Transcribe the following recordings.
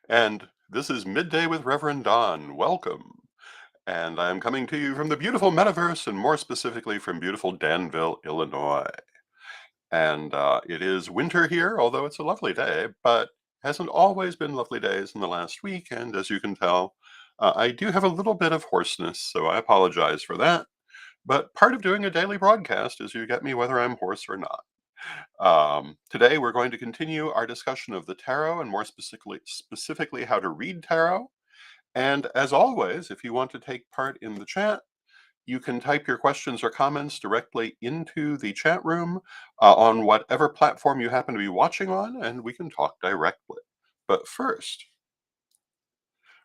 And this is Midday with Reverend Don. Welcome. And I'm coming to you from the beautiful metaverse, and more specifically from beautiful Danville, Illinois. And it is winter here, although it's a lovely day, but hasn't always been lovely days in the last week. And as you can tell, I do have a little bit of hoarseness, so I apologize for that. But part of doing a daily broadcast is you get me whether I'm hoarse or not. Today, we're going to continue our discussion of the tarot and more specifically how to read tarot. And as always, if you want to take part in the chat, you can type your questions or comments directly into the chat room on whatever platform you happen to be watching on, and we can talk directly. But first,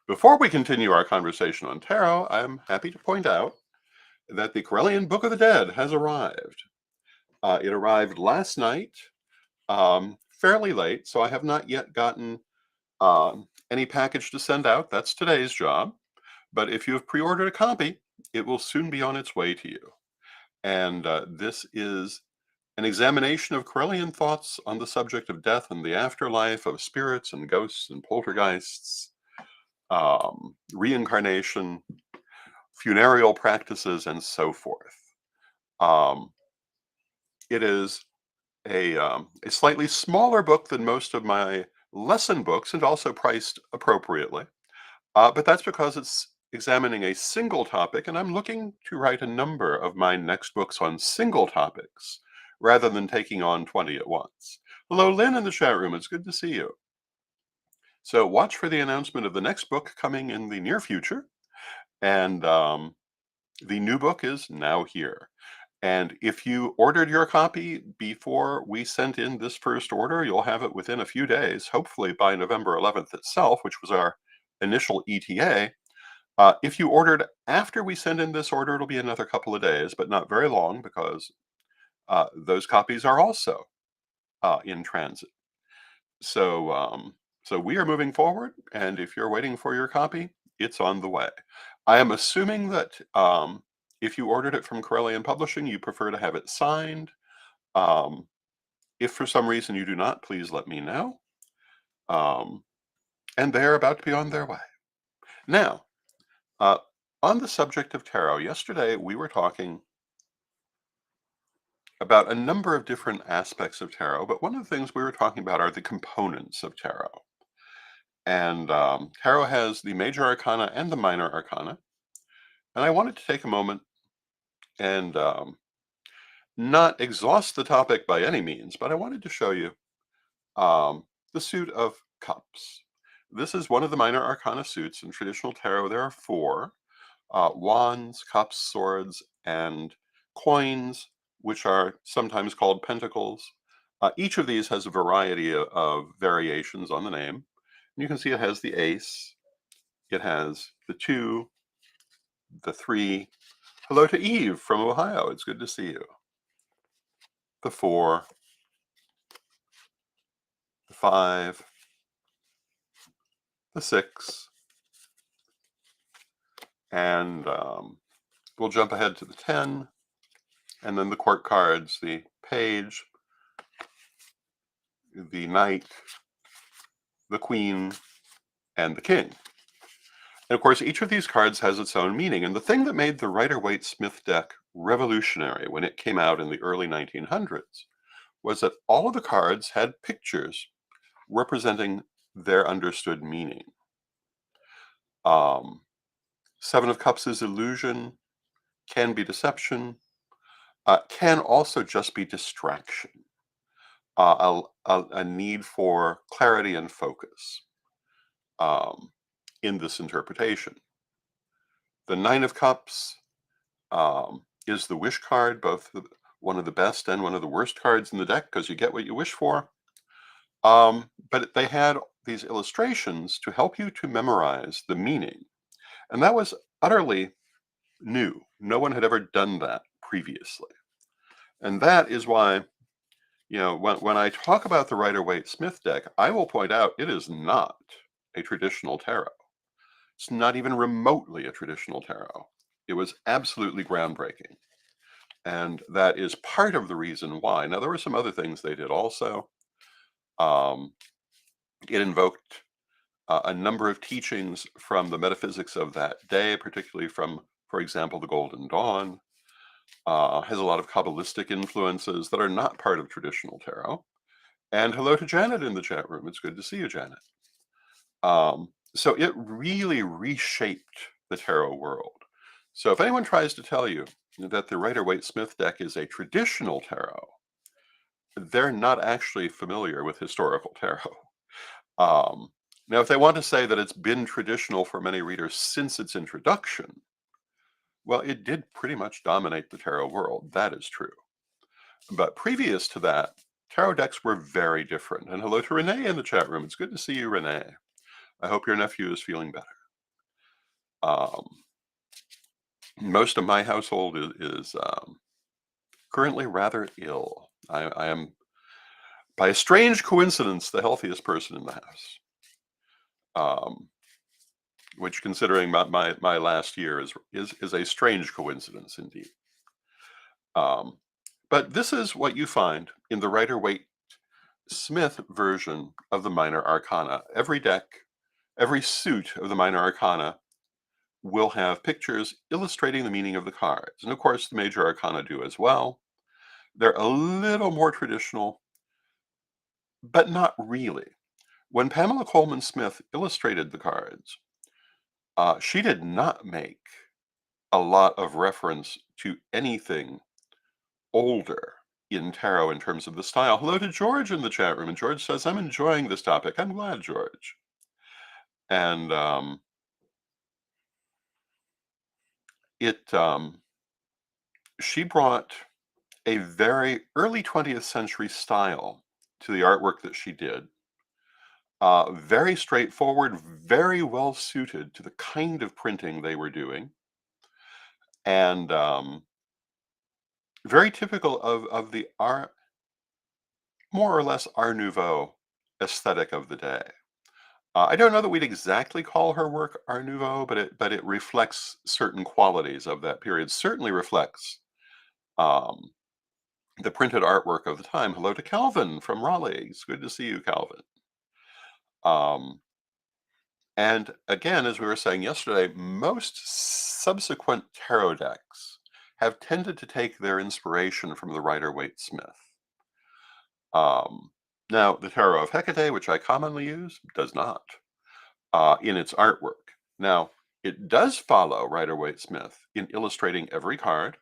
before we continue our conversation on tarot, I'm happy to point out that the Corellian Book of the Dead has arrived. It arrived last night, fairly late, so I have not yet gotten any package to send out. That's today's job. But if you have pre-ordered a copy, it will soon be on its way to you. And this is an examination of Corellian thoughts on the subject of death and the afterlife, of spirits and ghosts and poltergeists, reincarnation, funereal practices, and so forth. Um, it is a slightly smaller book than most of my lesson books and also priced appropriately. But that's because it's examining a single topic, and I'm looking to write a number of my next books on single topics rather than taking on 20 at once. Hello, Lynn in the chat room. It's good to see you. So watch for the announcement of the next book coming in the near future. And the new book is now here. And if you ordered your copy before we sent in this first order, you'll have it within a few days, hopefully by November 11th itself, which was our initial ETA. If you ordered after we send in this order, it'll be another couple of days, but not very long because those copies are also in transit. So, so we are moving forward, and if you're waiting for your copy, it's on the way. I am assuming that if you ordered it from Corellian Publishing, you prefer to have it signed. Um, if for some reason you do not, please let me know. Um, and they're about to be on their way. Now, uh, on the subject of tarot, yesterday we were talking about a number of different aspects of tarot, but one of the things we were talking about are the components of tarot. And tarot has the major arcana and the minor arcana. And I wanted to take a moment and not exhaust the topic by any means, but I wanted to show you the suit of cups. This is one of the minor arcana suits. In traditional tarot, there are four: wands, cups, swords, and coins, which are sometimes called pentacles. Each of these has a variety of variations on the name. And you can see it has the ace, it has the two, the three. Hello to Eve from Ohio. It's good to see you. The four, the five, the six, and we'll jump ahead to the 10, and then the court cards, the page, the knight, the queen, and the king. And of course, each of these cards has its own meaning. And the thing that made the Rider-Waite-Smith deck revolutionary when it came out in the early 1900s was that all of the cards had pictures representing their understood meaning. Seven of Cups is illusion, can be deception, can also just be distraction, a need for clarity and focus in this interpretation. The Nine of Cups is the wish card, both one of the best and one of the worst cards in the deck because you get what you wish for. But they had these illustrations to help you to memorize the meaning. And that was utterly new. No one had ever done that previously. And that is why, when I talk about the Rider-Waite-Smith deck, I will point out it is not a traditional tarot. It's not even remotely a traditional tarot. It was absolutely groundbreaking. And that is part of the reason why. Now, there were some other things they did also. It invoked a number of teachings from the metaphysics of that day, particularly from, for example, the Golden Dawn, has a lot of Kabbalistic influences that are not part of traditional tarot. And hello to Janet in the chat room. It's good to see you, Janet. So it really reshaped the tarot world. So if anyone tries to tell you that the Rider-Waite-Smith deck is a traditional tarot, they're not actually familiar with historical tarot. Um, Now, if they want to say that it's been traditional for many readers since its introduction, well, it did pretty much dominate the tarot world. That is true. But previous to that, tarot decks were very different. And hello to Renee in the chat room. It's good to see you, Renee. I hope your nephew is feeling better. Um, Most of my household is currently rather ill. I am, by a strange coincidence, the healthiest person in the house. Which, considering my last year, is a strange coincidence indeed. But this is what you find in the Rider-Waite-Smith version of the Minor Arcana. Every deck, every suit of the Minor Arcana will have pictures illustrating the meaning of the cards. And of course, the Major Arcana do as well. They're a little more traditional, but not really. When Pamela Coleman Smith illustrated the cards, she did not make a lot of reference to anything older in tarot in terms of the style. Hello to George in the chat room, and George says, I'm enjoying this topic. I'm glad, George. And she brought a very early 20th century style to the artwork that she did. Very straightforward, very well suited to the kind of printing they were doing, and very typical of the art, more or less Art Nouveau aesthetic of the day. I don't know that we'd exactly call her work Art Nouveau, but it reflects certain qualities of that period. Certainly reflects um, the printed artwork of the time. Hello to Calvin from Raleigh. It's good to see you, Calvin. Um, and again, as we were saying yesterday, most subsequent tarot decks have tended to take their inspiration from the Rider-Waite-Smith. Now, the Tarot of Hecate, which I commonly use, does not in its artwork. Now, it does follow Rider-Waite-Smith in illustrating every card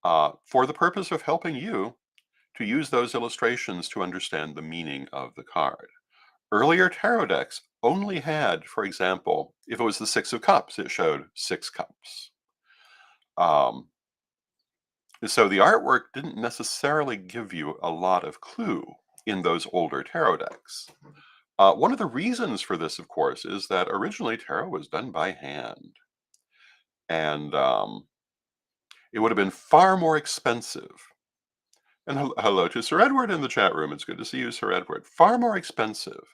for the purpose of helping you to use those illustrations to understand the meaning of the card. Earlier tarot decks only had, for example, if it was the Six of Cups, it showed 6 cups. So the artwork didn't necessarily give you a lot of clue in those older tarot decks. One of the reasons for this, of course, is that originally tarot was done by hand. And it would have been far more expensive. And hello to Sir Edward in the chat room. It's good to see you, Sir Edward. Far more expensive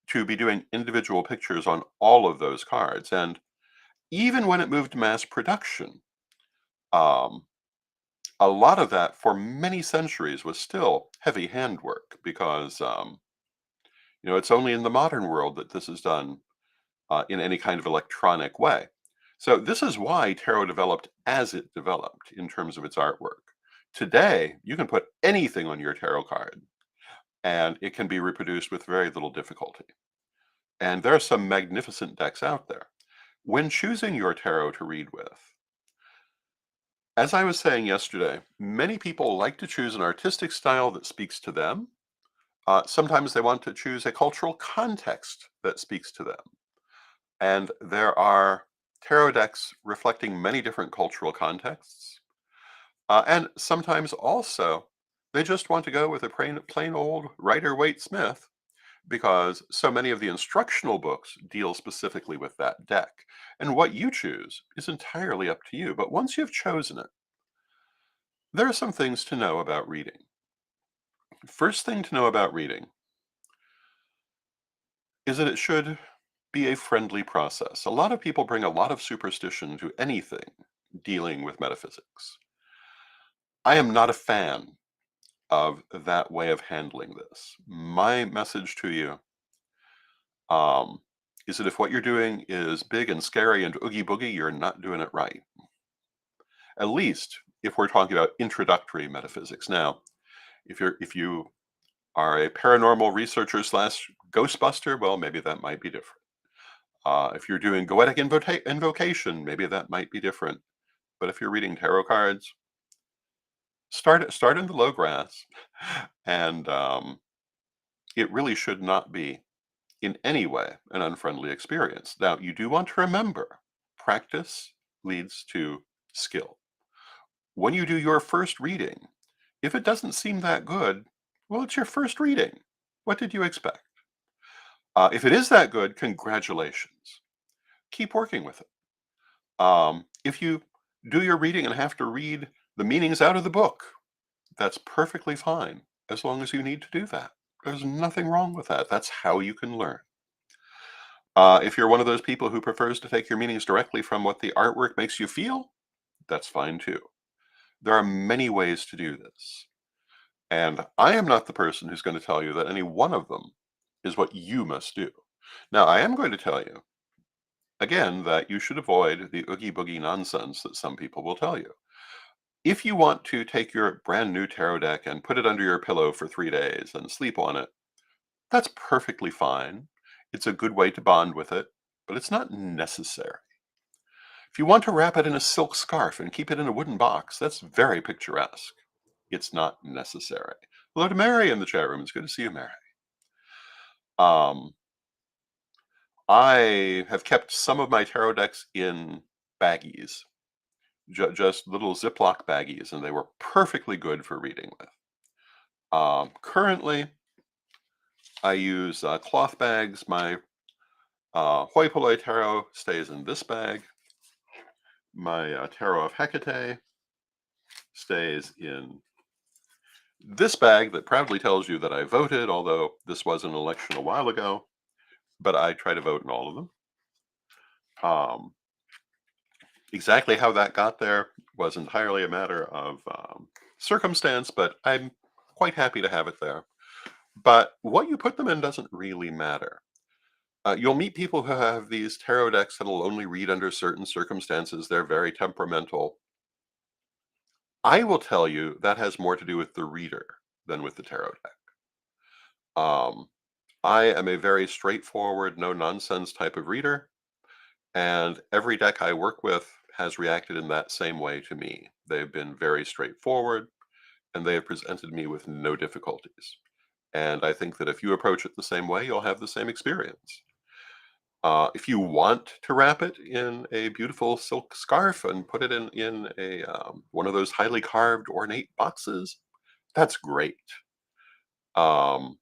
to be doing individual pictures on all of those cards. And even when it moved to mass production, um, a lot of that for many centuries was still heavy handwork because, it's only in the modern world that this is done in any kind of electronic way. So this is why tarot developed as it developed in terms of its artwork. Today, you can put anything on your tarot card and it can be reproduced with very little difficulty. And there are some magnificent decks out there. When choosing your tarot to read with, as I was saying yesterday, many people like to choose an artistic style that speaks to them. Sometimes they want to choose a cultural context that speaks to them. And there are tarot decks reflecting many different cultural contexts. And sometimes also, they just want to go with a plain old Rider-Waite-Smith because so many of the instructional books deal specifically with that deck. And what you choose is entirely up to you. But once you've chosen it, there are some things to know about reading. First thing to know about reading is that it should be a friendly process. A lot of people bring a lot of superstition to anything dealing with metaphysics. I am not a fan of that way of handling this. My message to you Um, is that if what you're doing is big and scary and oogie boogie, you're not doing it right. At least if we're talking about introductory metaphysics. Now, if you are a paranormal researcher slash ghostbuster, well, maybe that might be different. If you're doing goetic invocation, maybe that might be different. But if you're reading tarot cards, start in the low grass, and it really should not be in any way an unfriendly experience. Now, you do want to remember, practice leads to skill. When you do your first reading, if it doesn't seem that good, well, it's your first reading. What did you expect? If it is that good, congratulations. Keep working with it. If you do your reading and have to read the meanings out of the book, that's perfectly fine as long as you need to do that. There's nothing wrong with that. That's how you can learn. If you're one of those people who prefers to take your meanings directly from what the artwork makes you feel, that's fine too. There are many ways to do this. And I am not the person who's going to tell you that any one of them is what you must do. Now, I am going to tell you, again, that you should avoid the oogie boogie nonsense that some people will tell you. If you want to take your brand new tarot deck and put it under your pillow for 3 days and sleep on it, that's perfectly fine. It's a good way to bond with it, but it's not necessary. If you want to wrap it in a silk scarf and keep it in a wooden box, that's very picturesque. It's not necessary. Hello to Mary in the chat room. It's good to see you, Mary. Um, I have kept some of my tarot decks in baggies, just little Ziploc baggies, and they were perfectly good for reading with. Currently, I use cloth bags. My Hoi Polloi tarot stays in this bag. My tarot of Hecate stays in this bag that proudly tells you that I voted, although this was an election a while ago, but I try to vote in all of them. Exactly how that got there was entirely a matter of circumstance, but I'm quite happy to have it there. But what you put them in doesn't really matter. You'll meet people who have these tarot decks that'll only read under certain circumstances. They're very temperamental. I will tell you that has more to do with the reader than with the tarot deck. Um, I am a very straightforward, no nonsense type of reader, and every deck I work with has reacted in that same way to me. They've been very straightforward, and they have presented me with no difficulties. And I think that if you approach it the same way, you'll have the same experience. If you want to wrap it in a beautiful silk scarf and put it in a one of those highly carved ornate boxes, that's great. Um,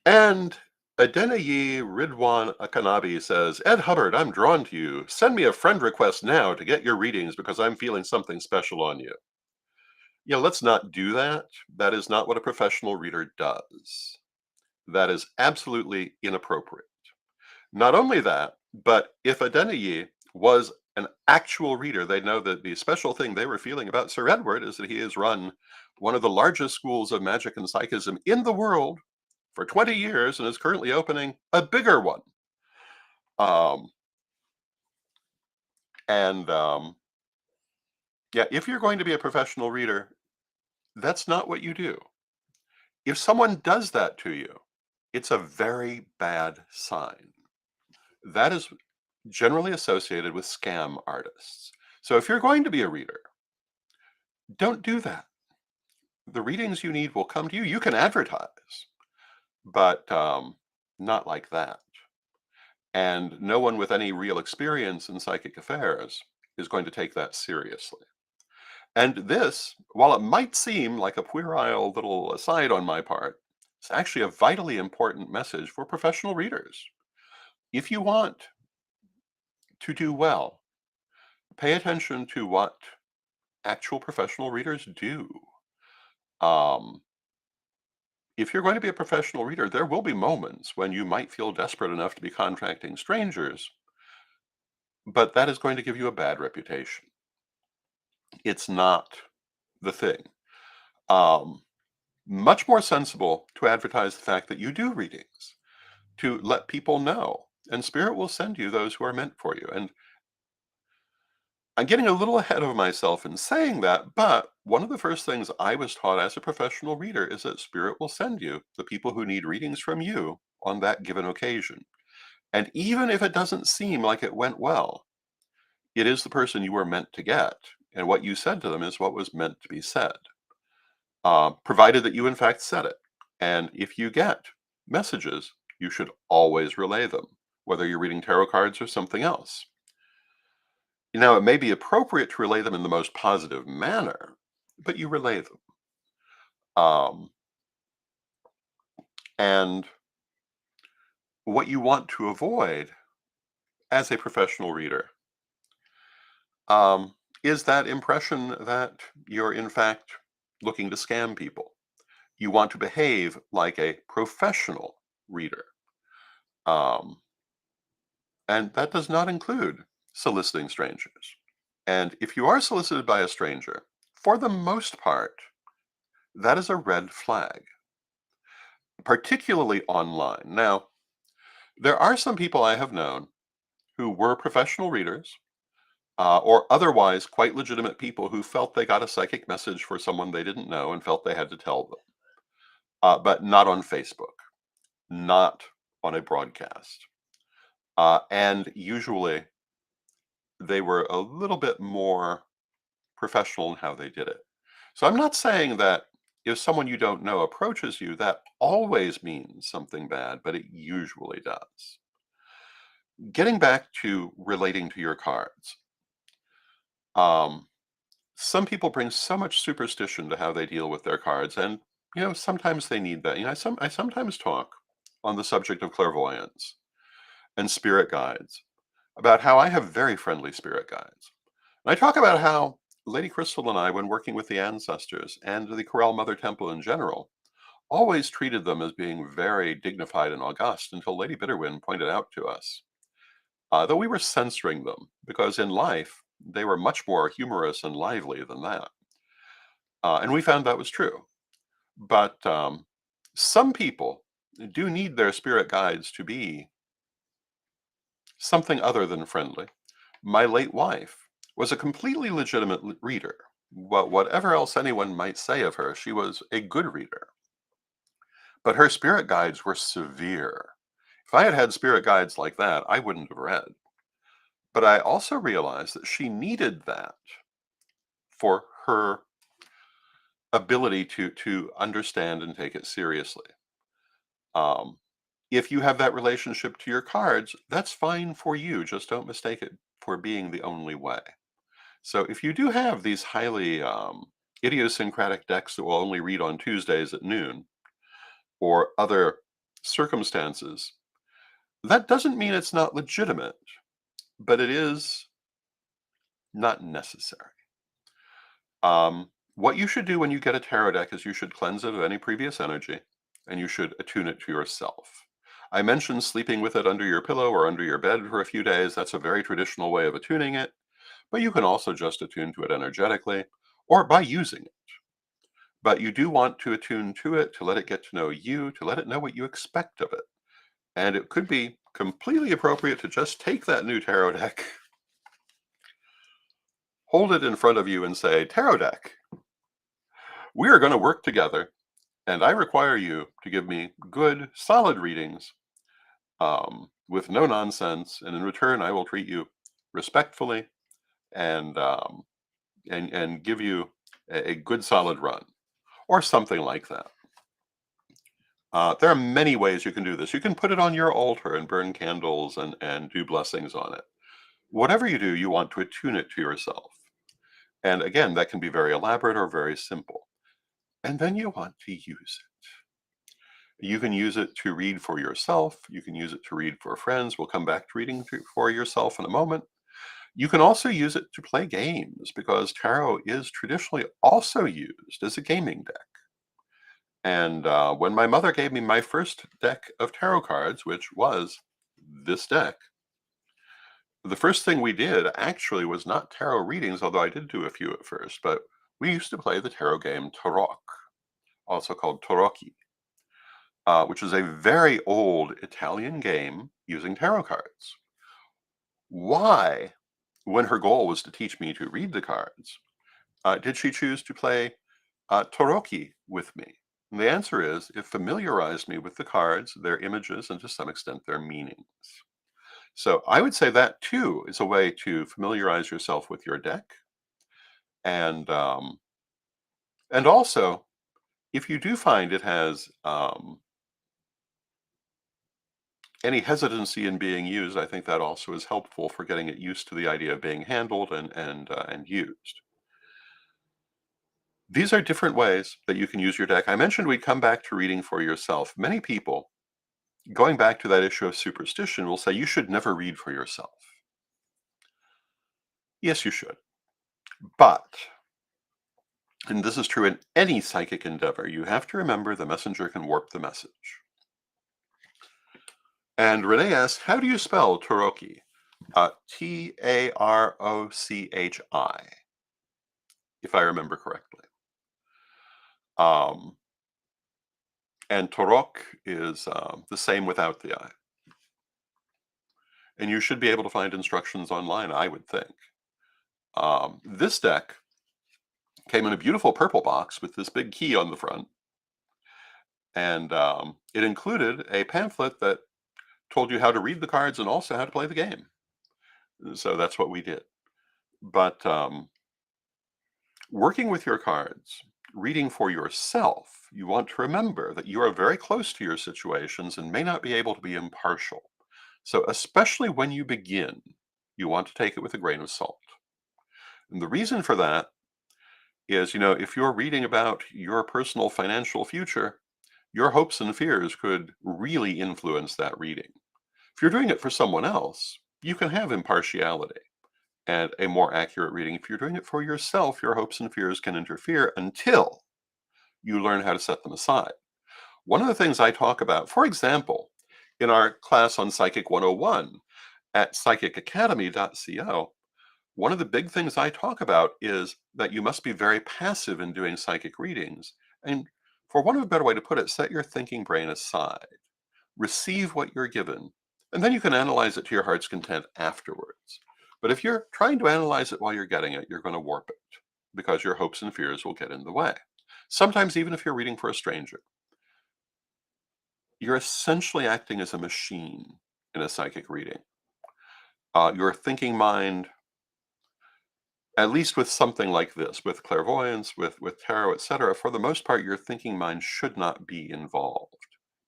and Adenayi Ridwan Akanabi says, Ed Hubbard, I'm drawn to you. Send me a friend request now to get your readings because I'm feeling something special on you. Yeah, let's not do that. That is not what a professional reader does. That is absolutely inappropriate. Not only that, but if Adenayi was an actual reader, they'd know that the special thing they were feeling about Sir Edward is that he has run one of the largest schools of magic and psychism in the world for 20 years and is currently opening a bigger one. Um, and yeah, if you're going to be a professional reader, that's not what you do. If someone does that to you, it's a very bad sign. That is generally associated with scam artists. So if you're going to be a reader, don't do that. The readings you need will come to you. You can advertise, but not like that. And no one with any real experience in psychic affairs is going to take that seriously. And this, while it might seem like a puerile little aside on my part, it's actually a vitally important message for professional readers. If you want to do well, pay attention to what actual professional readers do. Um, if you're going to be a professional reader, there will be moments when you might feel desperate enough to be contacting strangers, but that is going to give you a bad reputation. It's not the thing. Um, Much more sensible to advertise the fact that you do readings, to let people know, and Spirit will send you those who are meant for you. And I'm getting a little ahead of myself in saying that, but one of the first things I was taught as a professional reader is that Spirit will send you the people who need readings from you on that given occasion. And even if it doesn't seem like it went well, it is the person you were meant to get. And what you said to them is what was meant to be said, provided that you in fact said it. And if you get messages, you should always relay them, whether you're reading tarot cards or something else. Now, it may be appropriate to relay them in the most positive manner, but you relay them. Um, and what you want to avoid as a professional reader is that impression that you're in fact looking to scam people. You want to behave like a professional reader. Um, and that does not include soliciting strangers. And if you are solicited by a stranger, for the most part, that is a red flag, particularly online. Now, there are some people I have known who were professional readers or otherwise quite legitimate people who felt they got a psychic message for someone they didn't know and felt they had to tell them, but not on Facebook, not on a broadcast. And usually they were a little bit more professional in how they did it. So I'm not saying that if someone you don't know approaches you, that always means something bad, but it usually does. Getting back to relating to your cards, um, some people bring so much superstition to how they deal with their cards, and sometimes they need that. I sometimes talk on the subject of clairvoyance and spirit guides about how I have very friendly spirit guides. And I talk about how Lady Crystal and I, when working with the ancestors and the Corel Mother Temple in general, always treated them as being very dignified and august until Lady Bitterwind pointed out to us that we were censoring them because in life they were much more humorous and lively than that. And we found that was true. But some people do need their spirit guides to be something other than friendly. My late wife was a completely legitimate reader. Whatever else anyone might say of her, she was a good reader. But her spirit guides were severe. If I had had spirit guides like that, I wouldn't have read. But I also realized that she needed that for her ability to understand and take it seriously. Um, if you have that relationship to your cards, that's fine for you. Just don't mistake it for being the only way. So if you do have these highly idiosyncratic decks that will only read on Tuesdays at noon or other circumstances, that doesn't mean it's not legitimate, but it is not necessary. What you should do when you get a tarot deck is you should cleanse it of any previous energy and you should attune it to yourself. I mentioned sleeping with it under your pillow or under your bed for a few days. That's a very traditional way of attuning it, but you can also just attune to it energetically or by using it. But you do want to attune to it, to let it get to know you, to let it know what you expect of it. And it could be completely appropriate to just take that new tarot deck, hold it in front of you and say, "Tarot deck, we are going to work together, and I require you to give me good, solid readings with no nonsense, and in return, I will treat you respectfully and and give you a good, solid run," or something like that. There are many ways you can do this. You can put it on your altar and burn candles and do blessings on it. Whatever you do, you want to attune it to yourself. And again, that can be very elaborate or very simple. And then you want to use it. You can use it to read for yourself. You can use it to read for friends. We'll come back to reading for yourself in a moment. You can also use it to play games because tarot is traditionally also used as a gaming deck. And when my mother gave me my first deck of tarot cards, which was this deck, the first thing we did actually was not tarot readings, although I did do a few at first, but we used to play the tarot game Tarot also called Tarocchi, which is a very old Italian game using tarot cards. Why, when her goal was to teach me to read the cards, did she choose to play Tarocchi with me? And the answer is it familiarized me with the cards, their images, and to some extent their meanings. So I would say that too is a way to familiarize yourself with your deck, and also if you do find it has any hesitancy in being used, I think that also is helpful for getting it used to the idea of being handled and used. These are different ways that you can use your deck. I mentioned we'd come back to reading for yourself. Many people, going back to that issue of superstition, will say you should never read for yourself. Yes, you should. But, and this is true in any psychic endeavor, you have to remember the messenger can warp the message. And Renee asks, how do you spell Tarocchi? Tarochi, if I remember correctly. Um, and Tarok is the same without the I. And you should be able to find instructions online, I would think. This deck came in a beautiful purple box with this big key on the front. And it included a pamphlet that told you how to read the cards and also how to play the game. So that's what we did. But working with your cards, reading for yourself, you want to remember that you are very close to your situations and may not be able to be impartial. So especially when you begin, you want to take it with a grain of salt. And the reason for that is, if you're reading about your personal financial future, your hopes and fears could really influence that reading. If you're doing it for someone else, you can have impartiality and a more accurate reading. If you're doing it for yourself, your hopes and fears can interfere until you learn how to set them aside. One of the things I talk about, for example, in our class on Psychic 101 at psychicacademy.co, one of the big things I talk about is that you must be very passive in doing psychic readings. And for want of a better way to put it, set your thinking brain aside. Receive what you're given, and then you can analyze it to your heart's content afterwards. But if you're trying to analyze it while you're getting it, you're going to warp it because your hopes and fears will get in the way. Sometimes, even if you're reading for a stranger, you're essentially acting as a machine in a psychic reading. Your thinking mind, at least with something like this, with clairvoyance, with tarot, etc., for the most part, your thinking mind should not be involved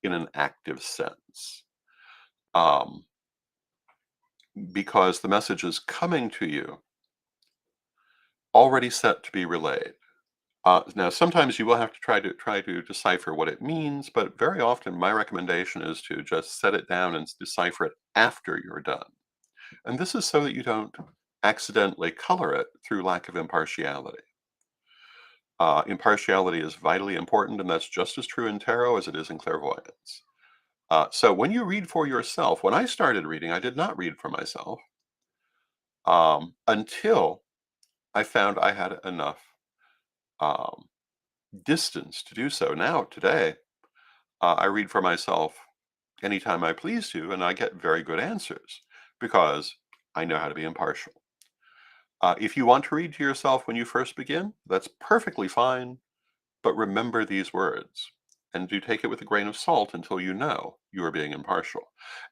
in an active sense. Because the message is coming to you already set to be relayed. Now, sometimes you will have to try to decipher what it means, but very often my recommendation is to just set it down and decipher it after you're done. And this is so that you don't accidentally color it through lack of impartiality. Impartiality is vitally important, and that's just as true in tarot as it is in clairvoyance. So when you read for yourself, when I started reading, I did not read for myself until I found I had enough um, distance to do so. Now, today, I read for myself anytime I please to, and I get very good answers because I know how to be impartial. If you want to read to yourself when you first begin, that's perfectly fine, but remember these words and do take it with a grain of salt until you know you are being impartial.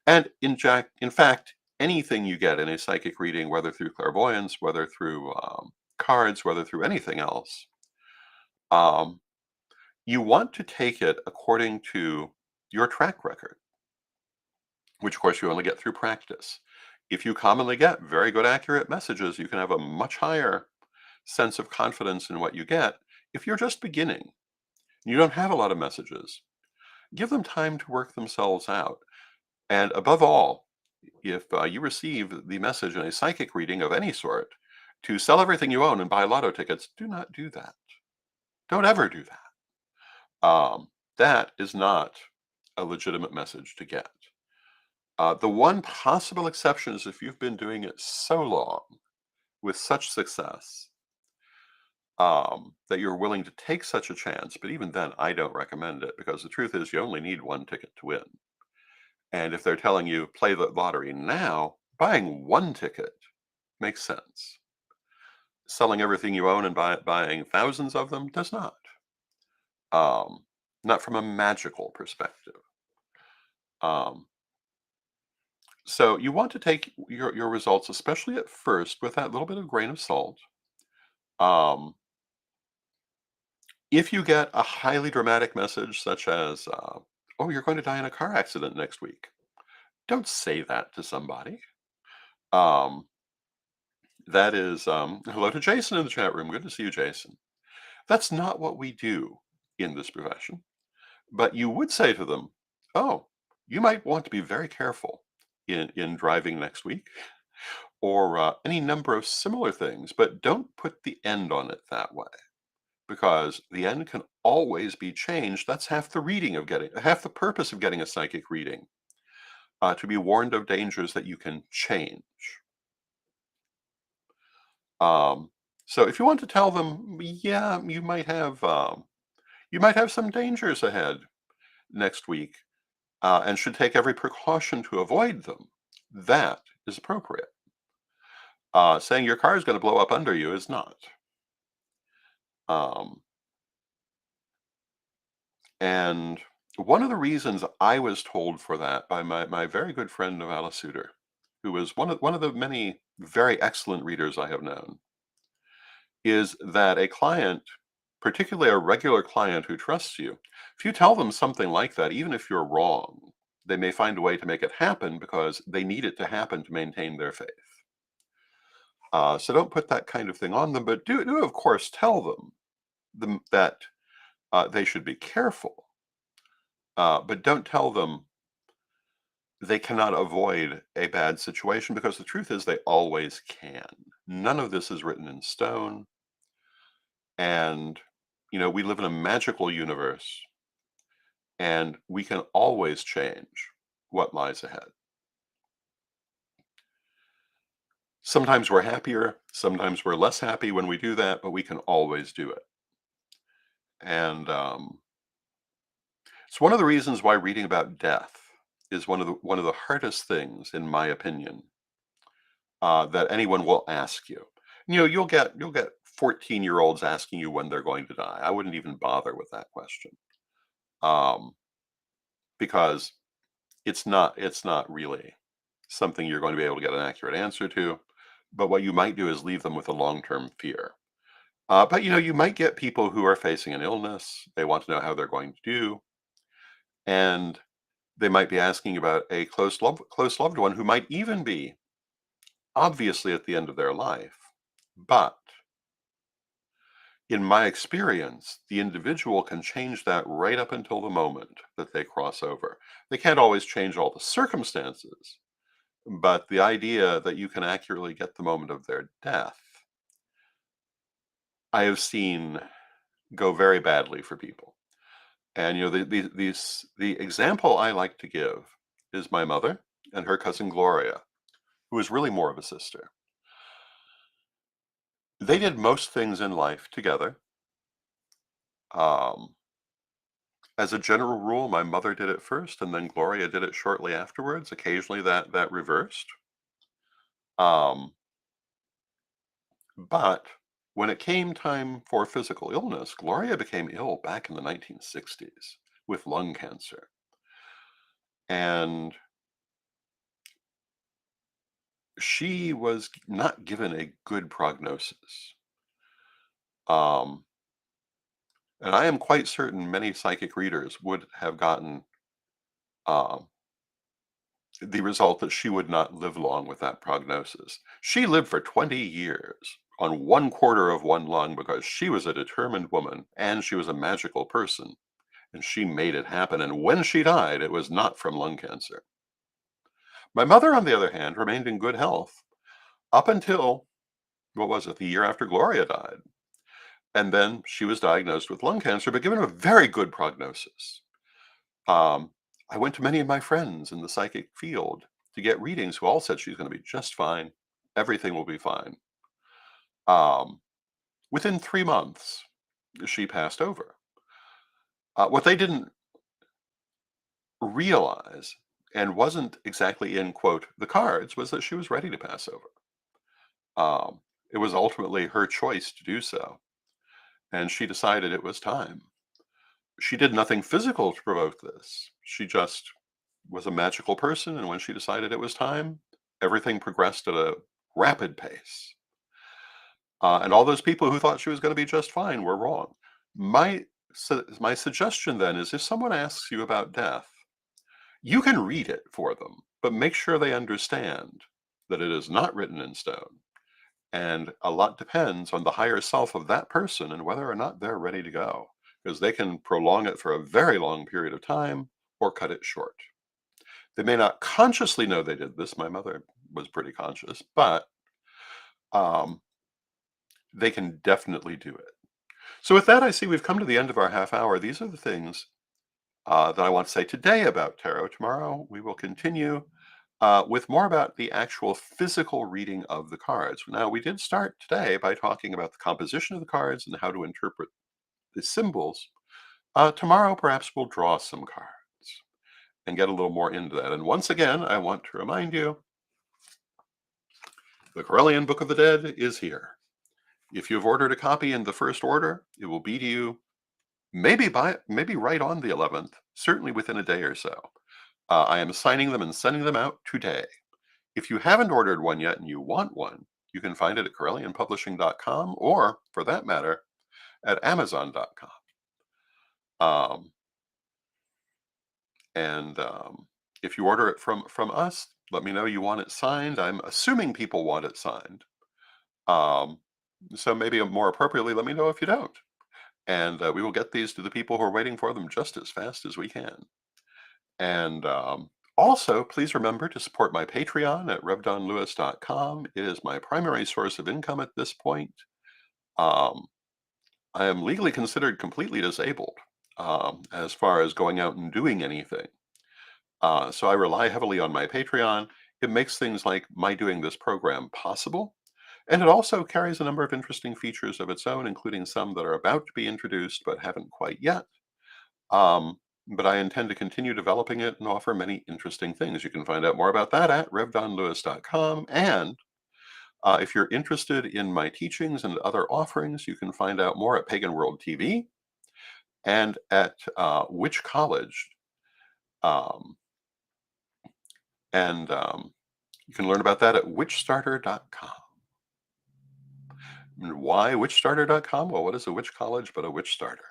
And in fact, anything you get in a psychic reading, whether through clairvoyance, whether through cards, whether through anything else, um, you want to take it according to your track record, which of course you only get through practice. If you commonly get very good, accurate messages, you can have a much higher sense of confidence in what you get. If you're just beginning, you don't have a lot of messages, give them time to work themselves out. And above all, if you receive the message in a psychic reading of any sort to sell everything you own and buy lotto tickets, do not do that. Don't ever do that. That is not a legitimate message to get. The one possible exception is if you've been doing it so long with such success that you're willing to take such a chance. But even then, I don't recommend it because the truth is you only need one ticket to win. And if they're telling you play the lottery now, buying one ticket makes sense. Selling everything you own and buying thousands of them does not. Um, Not from a magical perspective. Um, so you want to take your results, especially at first, with that little bit of grain of salt. Um, if you get a highly dramatic message such as, "Oh, you're going to die in a car accident next week," don't say that to somebody. Um, that is, hello to Jason in the chat room. Good to see you, Jason. That's not what we do in this profession. But you would say to them, "Oh, you might want to be very careful in driving next week," or any number of similar things. But don't put the end on it that way, because the end can always be changed. That's half the purpose of getting a psychic reading, to be warned of dangers that you can change. Um, so if you want to tell them, yeah, you might have some dangers ahead next week, and should take every precaution to avoid them, that is appropriate. Saying your car is going to blow up under you is not. Um, and one of the reasons I was told for that by my very good friend Novala Suter, who was one of the many very excellent readers I have known, is that a client, particularly a regular client who trusts you, if you tell them something like that, even if you're wrong, they may find a way to make it happen because they need it to happen to maintain their faith. So don't put that kind of thing on them, but do of course tell them that they should be careful. But don't tell them they cannot avoid a bad situation, because the truth is they always can. None of this is written in stone, and we live in a magical universe, and we can always change what lies ahead. Sometimes we're happier, sometimes we're less happy when we do that, but we can always do it. And it's one of the reasons why reading about death is one of the hardest things, in my opinion, that anyone will ask you. You'll get 14-year-olds asking you when they're going to die. I wouldn't even bother with that question, um, because it's not really something you're going to be able to get an accurate answer to. But what you might do is leave them with a long-term fear. But you might get people who are facing an illness. They want to know how they're going to do, and they might be asking about a close loved one who might even be obviously at the end of their life. But in my experience, the individual can change that right up until the moment that they cross over. They can't always change all the circumstances, but the idea that you can accurately get the moment of their death, I have seen go very badly for people. And the example I like to give is my mother and her cousin Gloria, who is really more of a sister. They did most things in life together. Um, as a general rule, my mother did it first, and then Gloria did it shortly afterwards. Occasionally, that reversed. Um, but when it came time for physical illness, Gloria became ill back in the 1960s with lung cancer, and she was not given a good prognosis. Um, and I am quite certain many psychic readers would have gotten um, the result that she would not live long with that prognosis. She lived for 20 years on one quarter of one lung because she was a determined woman and she was a magical person, and she made it happen. And when she died, it was not from lung cancer. My mother, on the other hand, remained in good health up until, what was it, the year after Gloria died. And then she was diagnosed with lung cancer, but given a very good prognosis. Um, I went to many of my friends in the psychic field to get readings who all said she's going to be just fine. Everything will be fine. Um, Within 3 months, she passed over. What they didn't realize, and wasn't exactly in quote the cards, was that she was ready to pass over. It was ultimately her choice to do so, and she decided it was time. She did nothing physical to provoke this. She just was a magical person, and when she decided it was time, everything progressed at a rapid pace. And all those people who thought she was going to be just fine were wrong. My suggestion then is, if someone asks you about death, you can read it for them, but make sure they understand that it is not written in stone. And a lot depends on the higher self of that person and whether or not they're ready to go, because they can prolong it for a very long period of time or cut it short. They may not consciously know they did this. My mother was pretty conscious, but um, they can definitely do it. So, with that, I see we've come to the end of our half hour. These are the things that I want to say today about tarot. Tomorrow, we will continue with more about the actual physical reading of the cards. Now, we did start today by talking about the composition of the cards and how to interpret the symbols. Tomorrow, perhaps we'll draw some cards and get a little more into that. And once again, I want to remind you, the Corellian Book of the Dead is here. If you've ordered a copy in the first order, it will be to you maybe right on the 11th, certainly within a day or so. I am signing them and sending them out today. If you haven't ordered one yet and you want one, you can find it at CorellianPublishing.com, or, for that matter, at Amazon.com. Um, and if you order it from us, let me know you want it signed. I'm assuming people want it signed. Um, so maybe more appropriately, let me know if you don't. And we will get these to the people who are waiting for them just as fast as we can. And also, please remember to support my Patreon at revdonlewis.com. It is my primary source of income at this point. Um, I am legally considered completely disabled as far as going out and doing anything. So I rely heavily on my Patreon. It makes things like my doing this program possible. And it also carries a number of interesting features of its own, including some that are about to be introduced but haven't quite yet. But I intend to continue developing it and offer many interesting things. You can find out more about that at revdonlewis.com. And if you're interested in my teachings and other offerings, you can find out more at Pagan World TV and at Witch College. Um, and you can learn about that at witchstarter.com. And why witchstarter.com? Well, what is a witch college but a witch starter?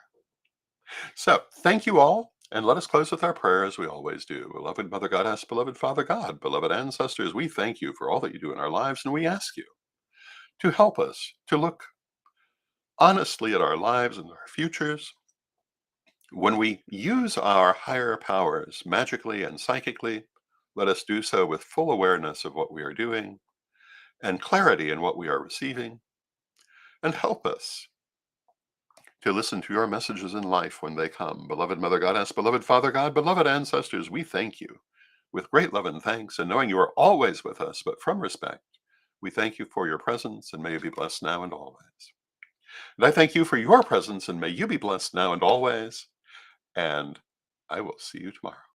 So, thank you all, and let us close with our prayer as we always do. Beloved Mother Goddess, beloved Father God, beloved ancestors, we thank you for all that you do in our lives, and we ask you to help us to look honestly at our lives and our futures. When we use our higher powers magically and psychically, let us do so with full awareness of what we are doing and clarity in what we are receiving, and help us to listen to your messages in life when they come. Beloved Mother Goddess, beloved Father God, beloved ancestors, we thank you with great love and thanks, and knowing you are always with us, but from respect, we thank you for your presence, and may you be blessed now and always. And I thank you for your presence, and may you be blessed now and always, and I will see you tomorrow.